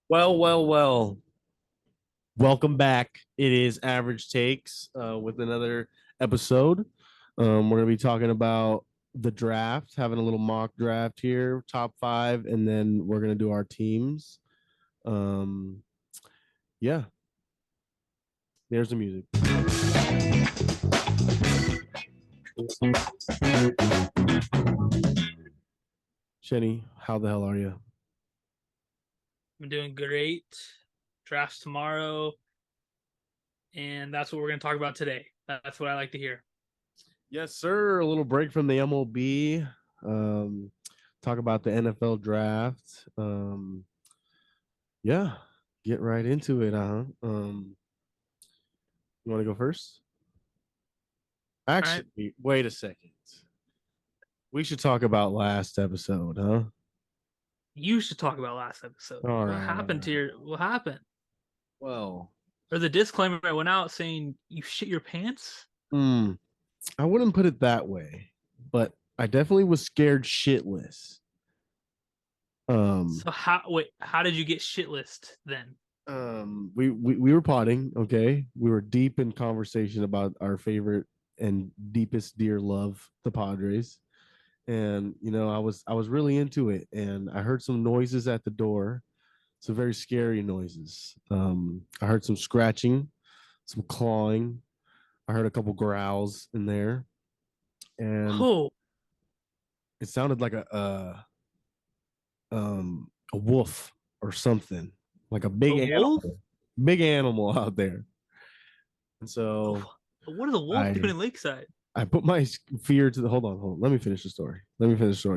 Well. Welcome back. It is Average Takes with another episode. We're going to be talking about the draft, having a little mock draft here, top five, and then we're going to do our teams. Um, yeah, there's the music. Shenny, how the hell are you? I'm doing great. Drafts tomorrow, and that's what we're going to talk about today. That's what I like to hear. Yes, sir. A little break from the MLB. Um, talk about the NFL draft. Yeah, get right into it, huh? You want to go first? All right. Actually, wait a second. We should talk about last episode, huh? You should talk about last episode. All What right, all happened to right. your what happened? Well, Or the disclaimer I went out saying you shit your pants? hmm, I wouldn't put it that way, but I definitely was scared shitless. Um, How did you get shit list then? we were potting, okay? We were deep in conversation about our favorite and deepest dear love, the Padres. And I was really into it, and I heard some noises at the door, some very scary noises. I heard some scratching, some clawing. I heard a couple growls in there, and Oh, it sounded like a wolf or something, like a a wolf? big animal out there. And so What is a wolf doing I in Lakeside? I put my fear to the hold on. Let me finish the story.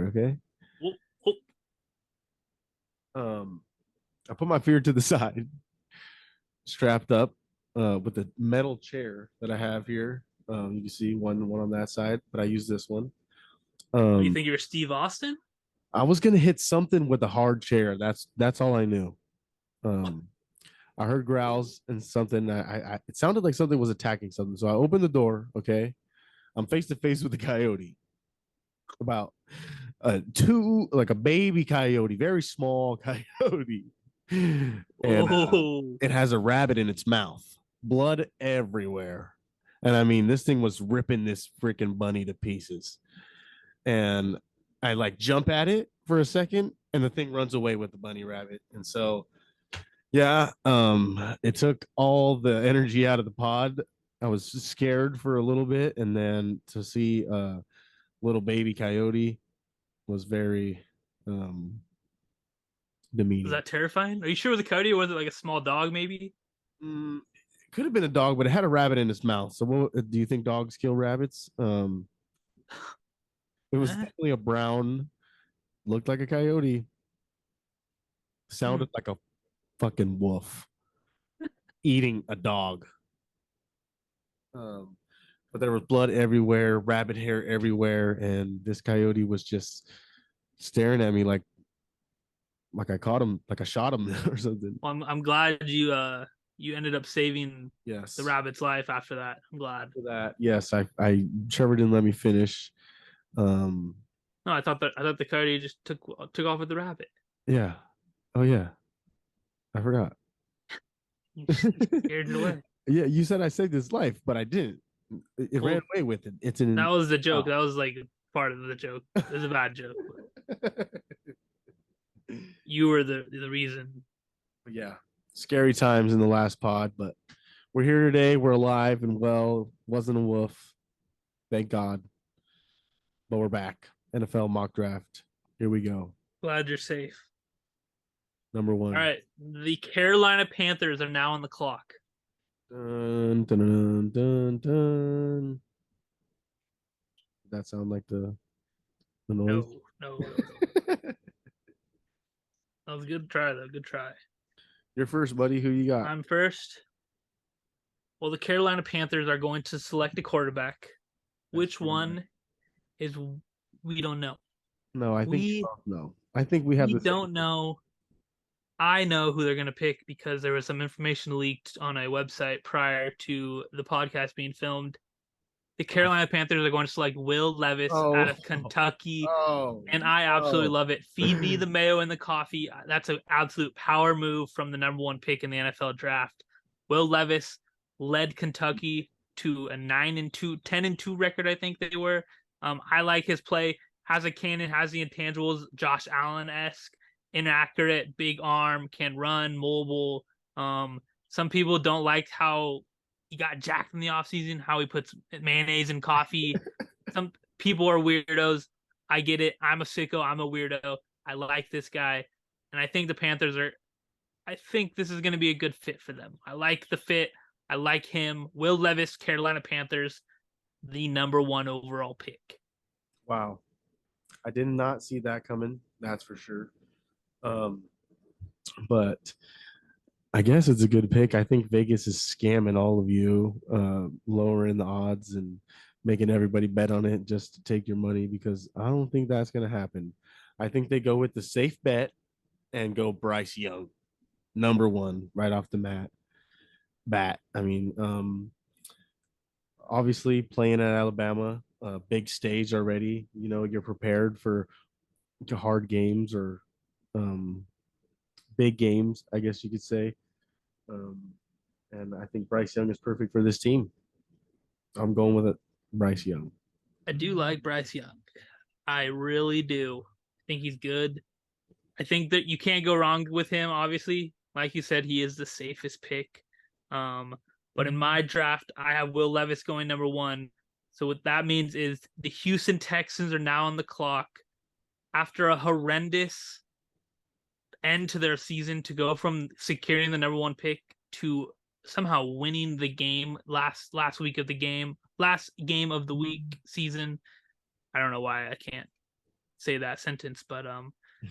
Okay. Wolf, wolf. Um, I put my fear to the side, strapped up with the metal chair that I have here. You can see one on that side, but I use this one. What, you Um, think you're Steve Austin? I was gonna hit something with a hard chair. That's all I knew. Um, I heard growls and something. It sounded like something was attacking something. So I opened the door. Okay, I'm face to face with the coyote. About two, like a baby coyote, very small coyote, and Oh, it has a rabbit in its mouth, blood everywhere. And I mean, this thing was ripping this freaking bunny to pieces. And I like jump at it for a second, and the thing runs away with the bunny rabbit. And so, yeah, it took all the energy out of the pod. I was scared for a little bit, and then to see a little baby coyote was very um was demeaning. that terrifying? Are you sure it was a coyote or was it like a small dog maybe? It could have been a dog, but it had a rabbit in its mouth. So, do you think dogs kill rabbits? It was Eh? definitely a brown, looked like a coyote, Hmm. sounded like a fucking wolf eating a dog. Um, but there was blood everywhere, rabbit hair everywhere, and this coyote was just staring at me like I caught him, like I shot him or something. Well, I'm glad you ended up saving the Yes. rabbit's life after that. I'm glad. For that, yes, I Trevor didn't let me finish. Um, No, I thought the coyote just took off with the rabbit. yeah. Oh yeah, I forgot. You scared it away. Yeah, you said I saved his life, but I didn't. It ran Well, away with it. It's that an was the joke. oh. That was like part of the joke. It was a bad joke. You were the reason. Yeah, scary times in the last pod, but we're here today. We're alive and well. Wasn't a wolf, thank God. But we're back. NFL mock draft. Here we go. Glad you're safe. Number All one. right, the Carolina Panthers are now on the clock. Dun, dun, dun, dun, dun. Did that sound like the noise? No. That was a good try though. Good try. You're first, buddy. Who you got? I'm first. Well, the Carolina Panthers are going to select a quarterback. That's Which correct. one is we don't know. No, I think we We both know. I think we have we the same. don't know. I know who they're going to pick because there was some information leaked on a website prior to the podcast being filmed. The Carolina Panthers are going to select Will Levis out Oh, of Kentucky, oh, and I absolutely oh. love it. Feed me the mayo and the coffee. That's an absolute power move from the number one pick in the NFL draft. Will Levis led Kentucky to a 9-2, 10-2 record, I think they were. I like his play. Has a cannon, has the intangibles, Josh Allen-esque, inaccurate, big arm, can run, mobile. Some people don't like how he got jacked in the offseason, how he puts mayonnaise in coffee. Some people are weirdos. I get it. I'm a sicko. I'm a weirdo. I like this guy. And I think the Panthers are, I think this is going to be a good fit for them. I like the fit. I like him. Will Levis, Carolina Panthers, the number one overall pick. Wow. I did not see that coming. That's for sure. Um, but I guess it's a good pick. I think Vegas is scamming all of you, lowering the odds and making everybody bet on it just to take your money because I don't think that's going to happen. I think they go with the safe bet and go Bryce Young, number one, right off the bat. I mean, obviously playing at Alabama, big stage already. You know, you're prepared for hard games or um, big games, I guess you could say. Um, and I think Bryce Young is perfect for this team. I'm going with it, Bryce Young. I do like Bryce Young. I really do. I think he's good. I think that you can't go wrong with him, obviously. Like you said, he is the safest pick. But in my draft, I have Will Levis going number one. So what that means is the Houston Texans are now on the clock after a horrendous end to their season to go from securing the number one pick to somehow winning the game last week of the game, last game of the week season. I don't know why I can't say that sentence, but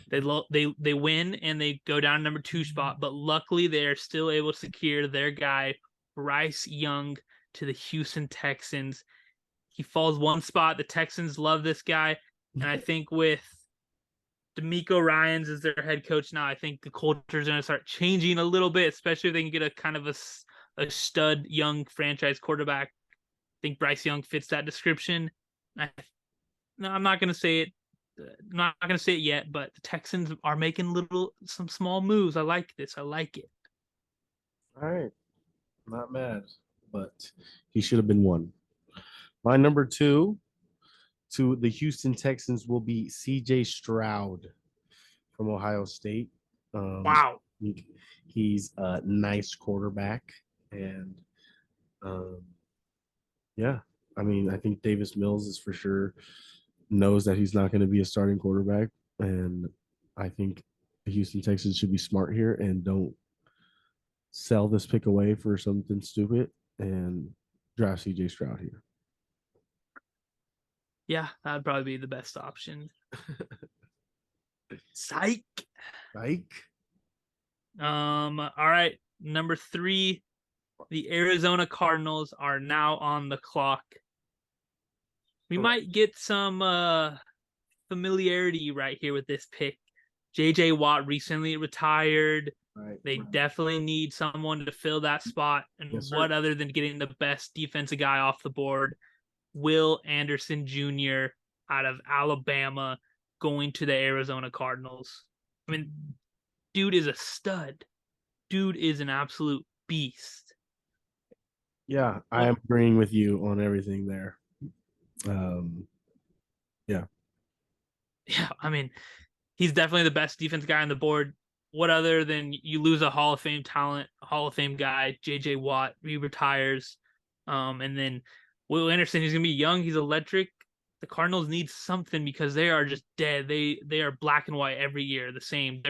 they win and they go down number two spot, but luckily they are still able to secure their guy Bryce Young to the Houston Texans. He falls one spot. The Texans love this guy, and I think with D'Amico Ryans as their head coach now, I think the culture is going to start changing a little bit, especially if they can get a kind of a stud young franchise quarterback. I think Bryce Young fits that description. No, I'm not going to say it. I'm not going to say it yet, but the Texans are making some small moves. I like this. I like it. All right. Not mad, but he should have been one. My number two to the Houston Texans will be CJ Stroud from Ohio State. Wow. He's a nice quarterback. And um, yeah, I mean, I think Davis Mills is for sure knows that he's not going to be a starting quarterback. And I think the Houston Texans should be smart here and don't sell this pick away for something stupid and draft CJ Stroud here. Yeah, that'd probably be the best option. Psych. Like, All right. Number 3, the Arizona Cardinals are now on the clock. We might get some familiarity right here with this pick. JJ Watt recently retired. right. They definitely need someone to fill that spot. And Yes, what sir. other than getting the best defensive guy off the board? Will Anderson Jr. out of Alabama going to the Arizona Cardinals. I mean, dude is a stud. Dude is an absolute beast. Yeah, I am agreeing with you on everything there. Yeah. Yeah, I mean, he's definitely the best defense guy on the board. What other than you lose a Hall of Fame talent, Hall of Fame guy, JJ Watt, he retires. And then Will Anderson, he's gonna be young, he's electric. The Cardinals need something because they are just dead. They are black and white every year, the same.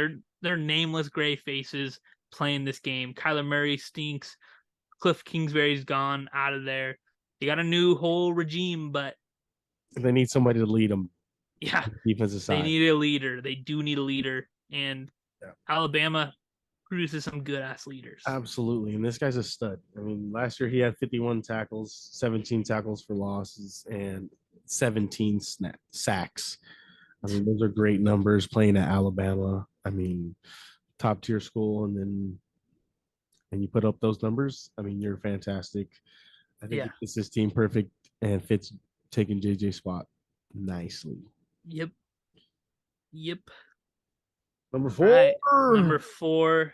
They're nameless gray faces playing this game. Kyler Murray stinks. Cliff Kingsbury's gone out of there. They got a new whole regime, but They need somebody to lead them yeah, defensive they side. need a leader. They do need a leader, and Yeah. Alabama produces some good ass leaders. Absolutely. And this guy's a stud. I mean, last year he had 51 tackles, 17 tackles for losses, and 17 sacks. I mean, those are great numbers playing at Alabama. I mean, top tier school, and you put up those numbers. I mean, you're fantastic. I think Yeah. it's this team perfect and Fitz taking JJ spot nicely. Yep. Yep. Number All right. 4, Number 4,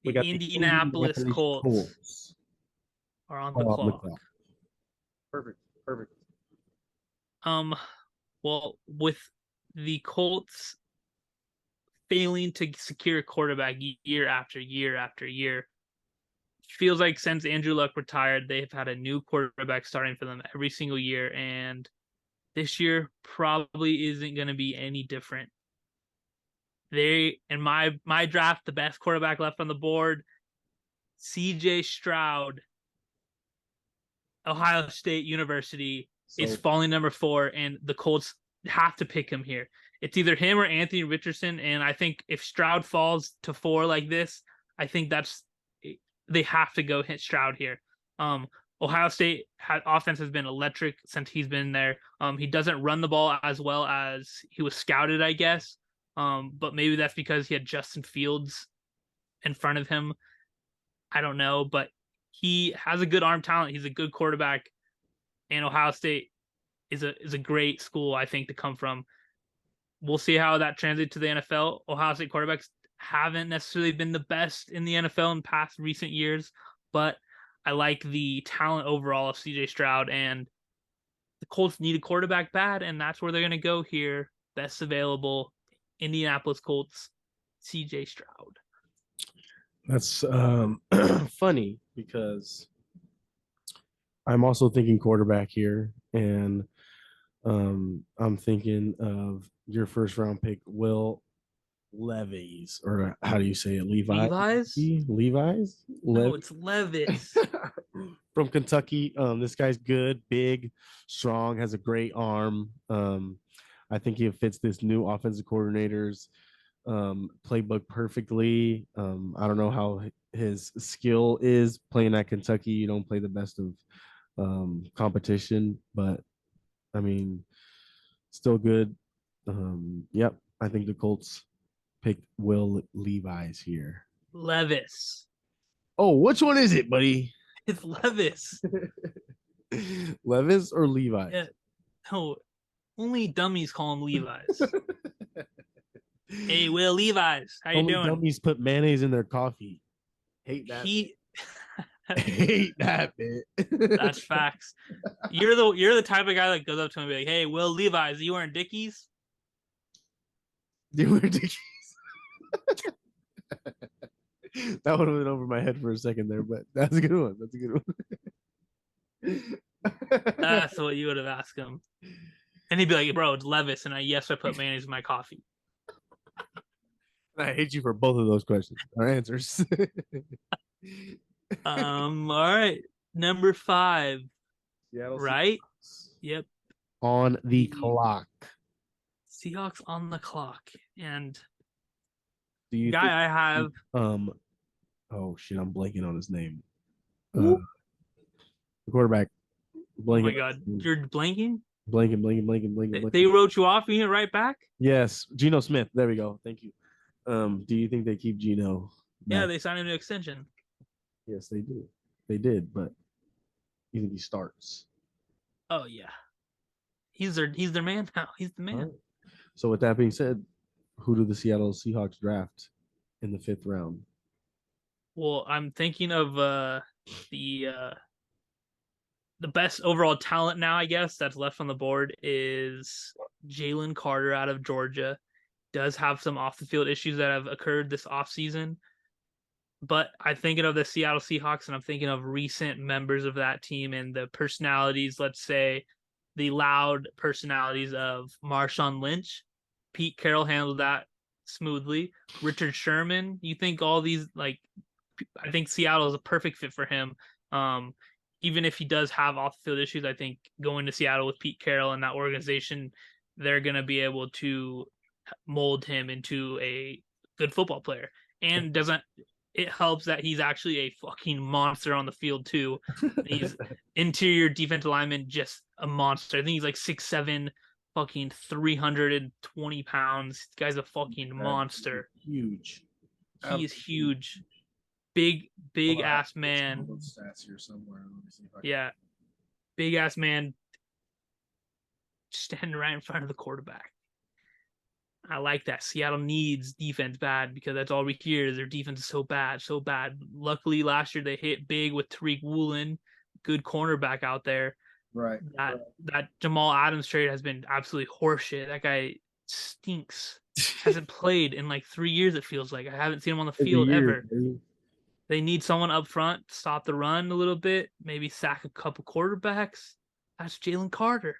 we the got the Indianapolis Indianapolis Colts Colts are on the on the clock. clock. Perfect. Perfect. Well, with the Colts failing to secure a quarterback year after year after year, feels like since Andrew Luck retired, they've had a new quarterback starting for them every single year, and this year probably isn't going to be any different. They, in my draft, the best quarterback left on the board, CJ Stroud, Ohio State University, is falling number 4, and the Colts have to pick him here. It's either him or Anthony Richardson, and I think if Stroud falls to 4 like this, I think they have to go hit Stroud here. Ohio State offense has been electric since he's been there. He doesn't run the ball as well as he was scouted, I guess. But maybe that's because he had Justin Fields in front of him. I don't know, but he has a good arm talent. He's a good quarterback, and Ohio State is a great school, I think, to come from. We'll see how that translates to the NFL. Ohio State quarterbacks haven't necessarily been the best in the NFL in past recent years, but I like the talent overall of CJ Stroud, and the Colts need a quarterback bad, and that's where they're going to go here. Best available, Indianapolis Colts, CJ Stroud. That's funny because I'm also thinking quarterback here, and I'm thinking of your first round pick, Will Levis, or how do you say it? Levi's? Levi's? No, it's Levis. From Kentucky. This guy's good, big, strong, has a great arm. I think he fits this new offensive coordinator's playbook perfectly. I don't know how his skill is playing at Kentucky. You don't play the best of competition, but I mean, still good. Yep, I think the Colts picked Will Levis here. Levis. Oh, which one is it, buddy? It's Levis. Levis or Levi? Yeah. No, only dummies call him Levi's. Hey, Will Levi's, how you Only doing? dummies put mayonnaise in their coffee. Hate that. Hate that bit. That's facts. You're the type of guy that goes up to him and be like, "Hey, Will Levi's, are you wearing Dickies?" You were Dickies. That would have been over my head for a second there, but that's a good one. That's a good one. That's what you would have asked him. And he'd be like, "Bro, it's Levis," and I put mayonnaise in my coffee. I hate you for both of those questions or answers. All right. Number 5. Seattle right? Seahawks. Yep. On the clock. Seahawks on the clock. And do you guy think, I have oh shit, I'm blanking on his name. The quarterback. Oh my god, you're blanking? Blanking. They wrote you off and you right back? Yes, Geno Smith. There we go. Thank you. Do you think they keep Geno? Yeah, they signed him to extension. Yes, they do. They did, but you think he starts? Oh yeah, he's their man now. He's the man. Right. So with that being said, who do the Seattle Seahawks draft in the 5th round? Well, I'm thinking of the best overall talent now, I guess, that's left on the board is Jalen Carter out of Georgia. Does have some off the field issues that have occurred this offseason. But I'm thinking of the Seattle Seahawks, and I'm thinking of recent members of that team and the personalities, let's say the loud personalities of Marshawn Lynch. Pete Carroll handled that smoothly. Richard Sherman, you think all these, like, I think Seattle is a perfect fit for him. Even if he does have off the field issues, I think going to Seattle with Pete Carroll and that organization, they're going to be able to mold him into a good football player. And it helps that he's actually a fucking monster on the field too. He's interior defensive lineman, just a monster. I think he's like 6'7", fucking 320 pounds. This guy's a fucking monster. Huge. He is huge. Big ass man. Stats here somewhere. Yeah. big ass man standing right in front of the quarterback. I like that. Seattle needs defense bad because that's all we hear is their defense is so bad, so bad. Luckily, last year they hit big with Tariq Woolen, good cornerback out there. Right. That Jamal Adams trade has been absolutely horseshit. That guy stinks. Hasn't played in like 3 years. It feels like I haven't seen him on the field ever. They need someone up front to stop the run a little bit, maybe sack a couple quarterbacks. That's Jalen Carter.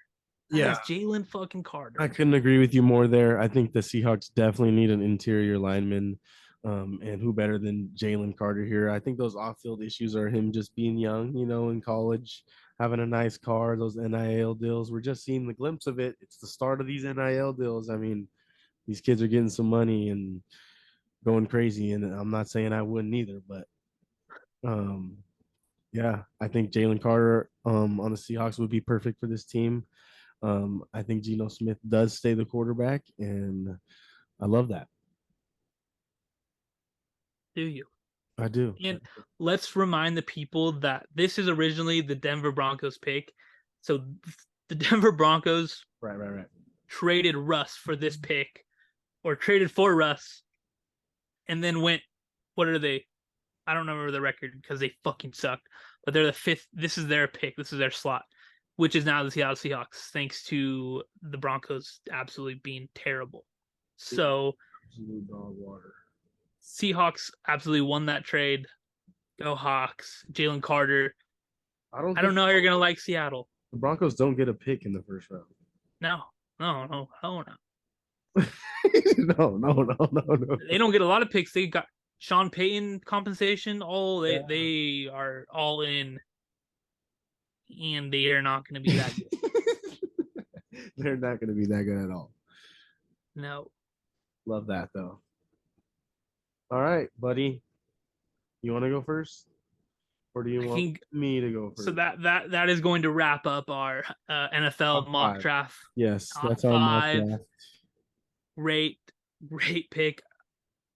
That's Jalen fucking Carter. I couldn't agree with you more there. I think the Seahawks definitely need an interior lineman. And who better than Jalen Carter here? I think those off-field issues are him just being young, in college, having a nice car, those NIL deals. We're just seeing the glimpse of it. It's the start of these NIL deals. I mean, these kids are getting some money and going crazy. And I'm not saying I wouldn't either, but yeah, I think Jalen Carter on the Seahawks would be perfect for this team. I think Geno Smith does stay the quarterback, and I love that. Do you? I do. And let's remind the people that this is originally the Denver Broncos pick. So the Denver Broncos right. traded Russ for this pick, or traded for Russ, and then went, what are they? I don't remember the record because they fucking sucked. But they're the 5th. This is their pick. This is their slot, which is now the Seattle Seahawks, thanks to the Broncos absolutely being terrible. So Dog water. Seahawks absolutely won that trade. Go Hawks. Jalen Carter. I don't know how you're gonna like Seattle. The Broncos don't get a pick in the first round. No, hell no. No. They don't get a lot of picks. They got Sean Payton compensation. They are all in, and they are not going to be that good. They're not going to be that good at all. No. Love that though. All right, buddy. You want to go first, or do you want me to go first? So that is going to wrap up our NFL mock draft. Yes, that's our mock draft. Great pick.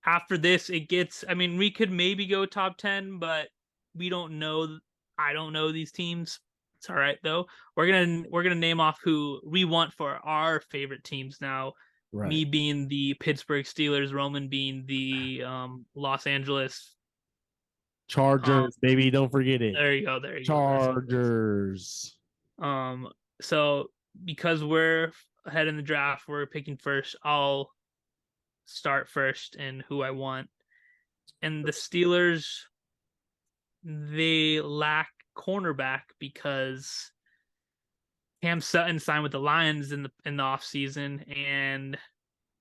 After this, it gets. I mean, we could maybe go top 10, but we don't know. I don't know these teams. It's all right though. We're gonna name off who we want for our favorite teams now. Right. Me being the Pittsburgh Steelers, Roman being the Los Angeles Chargers, baby. Don't forget it. There you go. Chargers. So because we're ahead in the draft, we're picking first. I'll start first in who I want. And the Steelers, they lack cornerback because Cam Sutton signed with the Lions in the offseason, and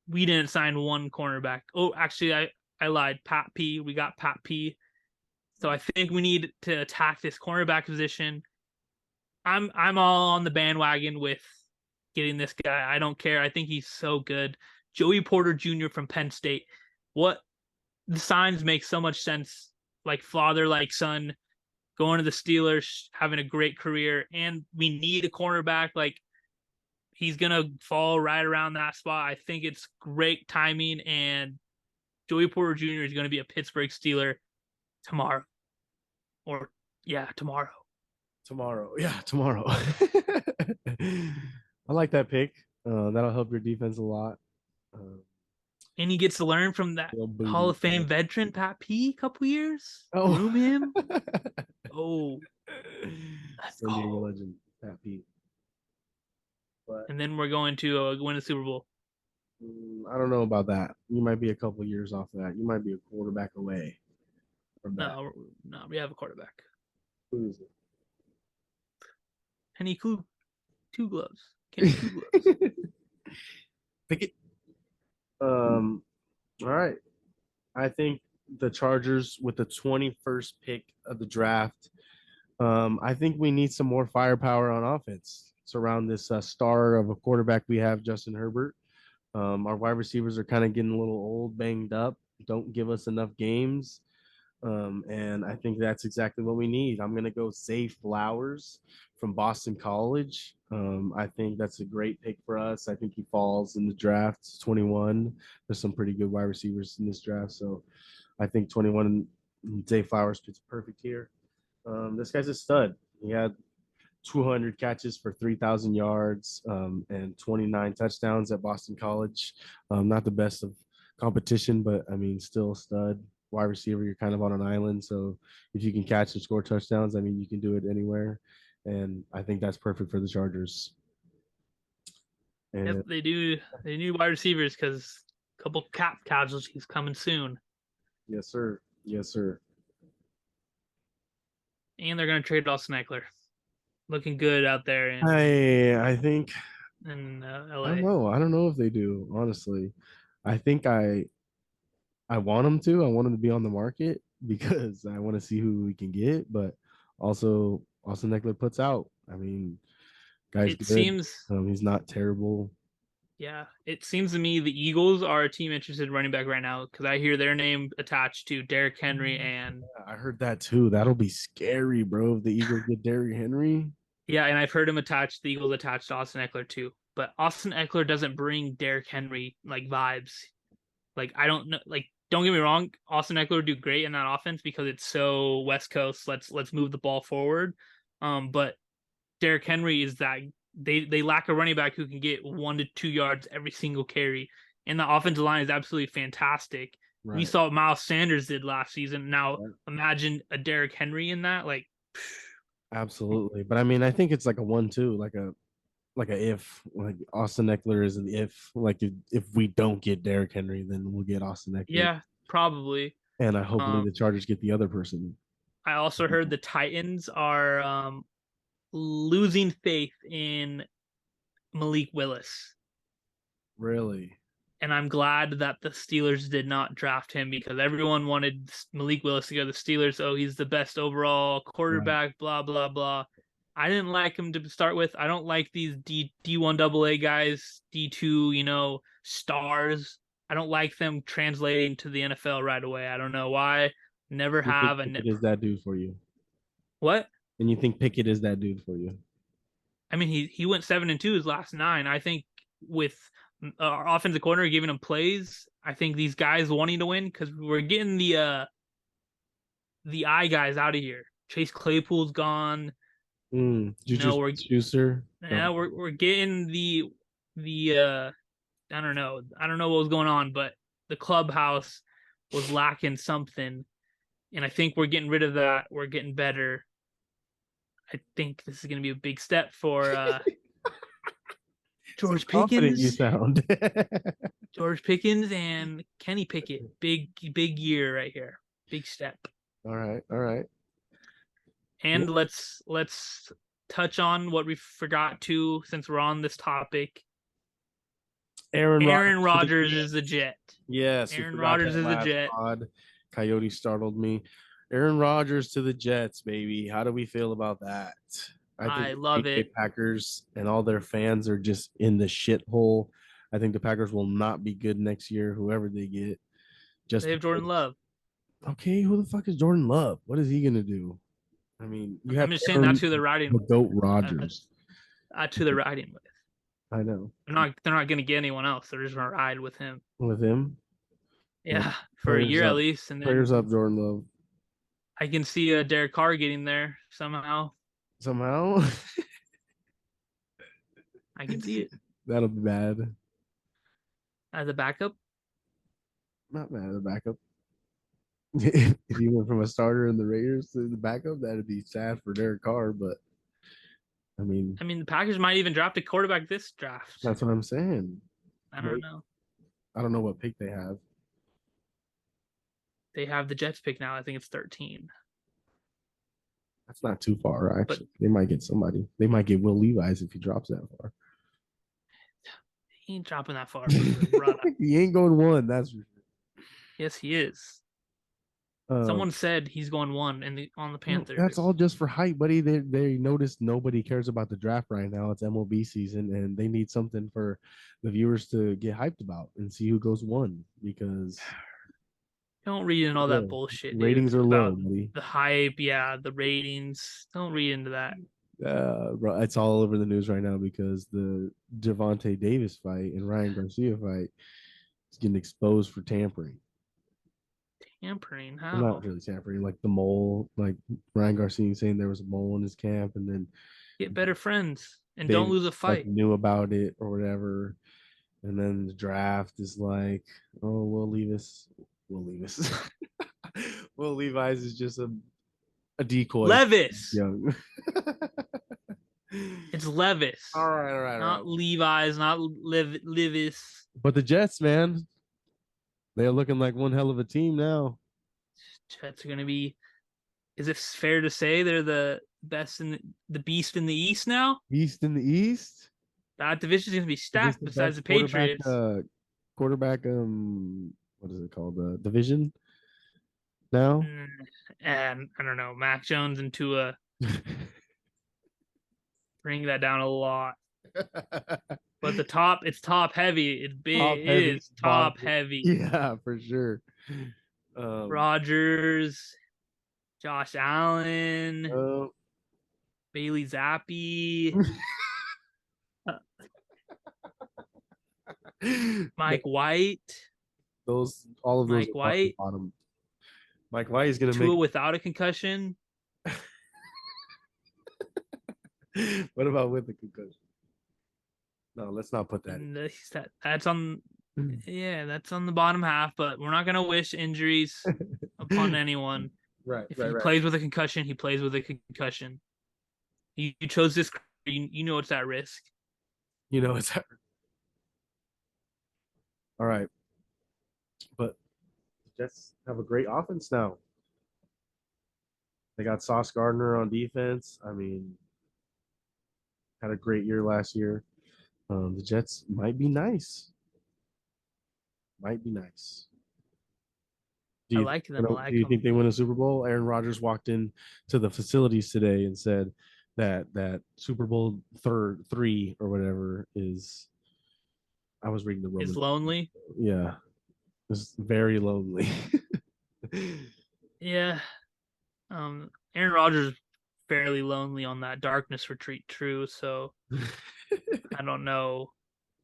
we didn't sign one cornerback. Oh, actually, I lied. Pat P. We got Pat P. So I think we need to attack this cornerback position. I'm all on the bandwagon with getting this guy. I don't care. I think he's so good. Joey Porter Jr. from Penn State. What the signs make so much sense. Like father, like son, going to the Steelers, having a great career, and we need a cornerback. Like he's gonna fall right around that spot. I think it's great timing, and Joey Porter Jr. is gonna be a Pittsburgh Steeler tomorrow. Tomorrow. Yeah, tomorrow. I like that pick. That'll help your defense a lot. And he gets to learn from that Hall of Fame veteran Pat P. A couple years. Groom him. San Diego legend Pat P. But, and then we're going to win the Super Bowl. I don't know about that. You might be a couple years off of that. You might be a quarterback away from that. No, we have a quarterback. Who is it? Kenny Two Gloves. Kenny Two Gloves. Pick it. All right. I think the Chargers with the 21st pick of the draft. I think we need some more firepower on offense. Surround this star of a quarterback we have, Justin Herbert. Our wide receivers are kind of getting a little old, banged up. Don't give us enough games. And I think that's exactly what we need. I'm going to go Zay Flowers from Boston College. I think that's a great pick for us. I think he falls in the draft 21. There's some pretty good wide receivers in this draft. So I think 21, Zay Flowers fits perfect here. This guy's a stud. He had 200 catches for 3,000 yards and 29 touchdowns at Boston College. Not the best of competition, but I mean, still stud wide receiver. You're kind of on an island, so if you can catch and score touchdowns, I mean, you can do it anywhere, and I think that's perfect for the Chargers. Yep, And they do. They need wide receivers because a couple cap casualties coming soon, yes, sir. Yes, sir. and they're gonna trade Austin Eckler. Looking good out there I think in I don't LA. know. I don't know if they do, honestly. I think I want them to. I want them to be on the market because I want to see who we can get, but also Austin Eckler puts out. I mean, guy's It good. seems, He's not terrible. yeah, it seems to me the Eagles are a team interested in running back right now because I hear their name attached to Derrick Henry and I heard that too. That'll be scary, bro. If the Eagles get Derrick Henry. yeah, and I've heard him attached. The Eagles attached to Austin Eckler too, but Austin Eckler doesn't bring Derrick Henry like vibes. Like I don't know. Like don't get me wrong, Austin Eckler would do great in that offense because it's so West Coast. Let's move the ball forward. But Derrick Henry is that they lack a running back who can get 1 to 2 yards every single carry, and the offensive line is absolutely fantastic. We Right. saw what Miles Sanders did last season. Now Right. imagine a Derrick Henry in that. Like, Absolutely. But I mean, I think it's like a 1-2, like a if. Like Austin Eckler is an if. Like if we don't get Derrick Henry, then we'll get Austin Eckler. yeah, probably. And I hopefully Um, the Chargers get the other person. I also heard the Titans are losing faith in Malik Willis. Really? And I'm glad that the Steelers did not draft him because everyone wanted Malik Willis to go to the Steelers. Oh, he's the best overall quarterback, right. Blah, blah, blah. I didn't like him to start with. I don't like these D1 AA guys, D2, stars. I don't like them translating to the NFL right away. I don't know why. Never You have. think Pickett is that dude for you? What? And you think Pickett is that dude for you? I mean, he went 7-2 his last 9. I think with our offensive corner giving him plays, I think these guys wanting to win because we're getting the eye guys out of here. Chase Claypool's gone. Juju Schuster. Yeah, we're getting the I don't know what was going on, but the clubhouse was lacking something, and I think we're getting rid of that. We're getting better. I think this is going to be a big step for George Pickens. You sound. George Pickens and Kenny Pickett. Big year right here. Big step. All right. And let's touch on what we forgot to since we're on this topic. Aaron Rodgers is a Jet. Yes, Aaron Rodgers is a Jet. Coyote startled me. Aaron Rodgers to the Jets, baby. How do we feel about that? I love it. Packers and all their fans are just in the shithole. I think the Packers will not be good next year, whoever they get. Just they have Jordan Love. Okay, who the fuck is Jordan Love? What is he gonna do? I mean, you have. I'm just saying that's who they're riding with. Goat Rodgers. That's who they're riding with. I know. They're not gonna get anyone else. They're just gonna ride with him. With him? Yeah, for a year at least. And then prayers up, Jordan Love. I can see Derek Carr getting there somehow. I can see it. That'll be bad. As a backup? Not bad as a backup. If you went from a starter in the Raiders to the backup, that'd be sad for Derek Carr, but I mean the Packers might even draft a quarterback this draft. That's what I'm saying. I don't know. I don't know what pick they have. They have the Jets pick now. I think it's 13. That's not too far, actually. They might get somebody. They might get Will Levis if he drops that far. He ain't dropping that far. He ain't going 1. That's for sure. Yes, he is. Someone said he's going 1 on the Panthers. That's all just for hype, buddy. They noticed nobody cares about the draft right now. It's MLB season, and they need something for the viewers to get hyped about and see who goes 1 because. Don't read in all that bullshit. Ratings are low, buddy. The hype, yeah, the ratings. Don't read into that. Bro, it's all over the news right now because the Gervonta Davis fight and Ryan Garcia fight is getting exposed for tampering. Tampering? How? Well, not really tampering, like the mole, like Ryan Garcia saying there was a mole in his camp, and then Get better friends and they don't lose a like fight. knew about it or whatever. And then the draft is like, oh, Will Levis. Will Levi's is just a decoy. Levis. Young. It's Levis. All right. Not Levi's, not Levis. But the Jets, man, they're looking like one hell of a team now. Jets are gonna be. Is it fair to say they're the best in the beast in the East now? East in the East. That division is gonna be Is this stacked. the Besides best the Patriots, quarterback, what is it called? Division now? and I don't know, Mac Jones and Tua bring that down a lot. But it's top heavy. It's big. Top It heavy, is top bottom. heavy. Yeah, for sure. Rodgers, Josh Allen, Uh, Bailey Zappi, Mike White, all of those Mike are top and White, bottom. Mike White is gonna Tua make. without a concussion. What about with the concussion? No, let's not put that. That's on. Yeah, that's on the bottom half. But we're not gonna wish injuries upon anyone. Right, If he plays with a concussion, he plays with a concussion. You chose this. You know it's at risk. You know it's. All right, but the Jets have a great offense now. They got Sauce Gardner on defense. I mean, had a great year last year. The Jets might be nice. Might be nice. I like them. Do you think they win a Super Bowl? Aaron Rodgers walked in to the facilities today and said that Super Bowl three or whatever is. I was reading the Roman. Is lonely. Yeah, it's very lonely. Yeah. Aaron Rodgers fairly lonely on that darkness retreat. True. So I don't know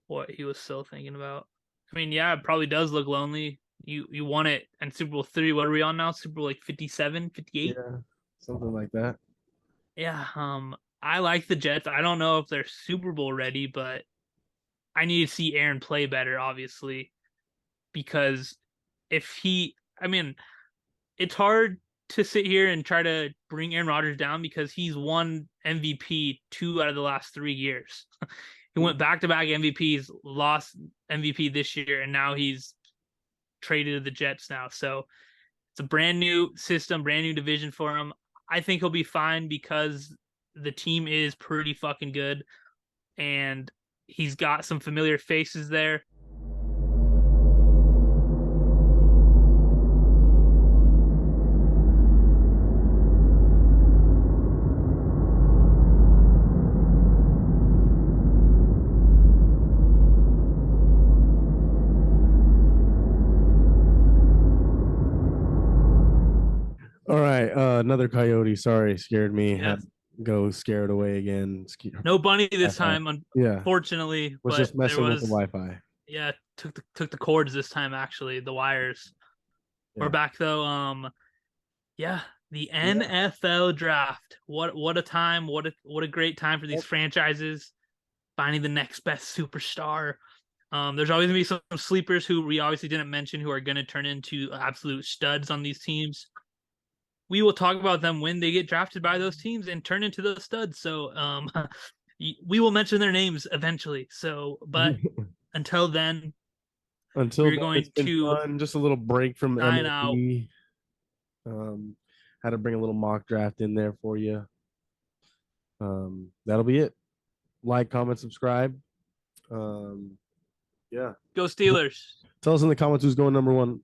what he was still thinking about. I mean, yeah, it probably does look lonely. You won it and Super Bowl 3. What are we on now? Super Bowl like 57, 58? Yeah, something like that. Yeah. I like the Jets. I don't know if they're Super Bowl ready, but I need to see Aaron play better, obviously, because it's hard to sit here and try to bring Aaron Rodgers down because he's won MVP 2 out of the last 3 years. He went back-to-back MVPs, lost MVP this year, and now he's traded to the Jets now. So it's a brand new system, brand new division for him. I think he'll be fine because the team is pretty fucking good, and he's got some familiar faces there. All right, another coyote. Sorry, scared me. Yeah. Had to go scared away again. No bunny this Wi-Fi. time, Yeah, unfortunately. was but just messing there with the Wi-Fi. Yeah, took the cords this time. Actually, the wires. Yeah. We're back though. Yeah, the NFL draft. What a time! What a great time for these franchises finding the next best superstar. There's always gonna be some sleepers who we obviously didn't mention who are gonna turn into absolute studs on these teams. We will talk about them when they get drafted by those teams and turn into those studs. So we will mention their names eventually. So, but until then, we're going to fun. Just a little break from sign MLB. Had to bring a little mock draft in there for you. That'll be it. Like, comment, subscribe. Yeah. Go Steelers. Tell us in the comments who's going number 1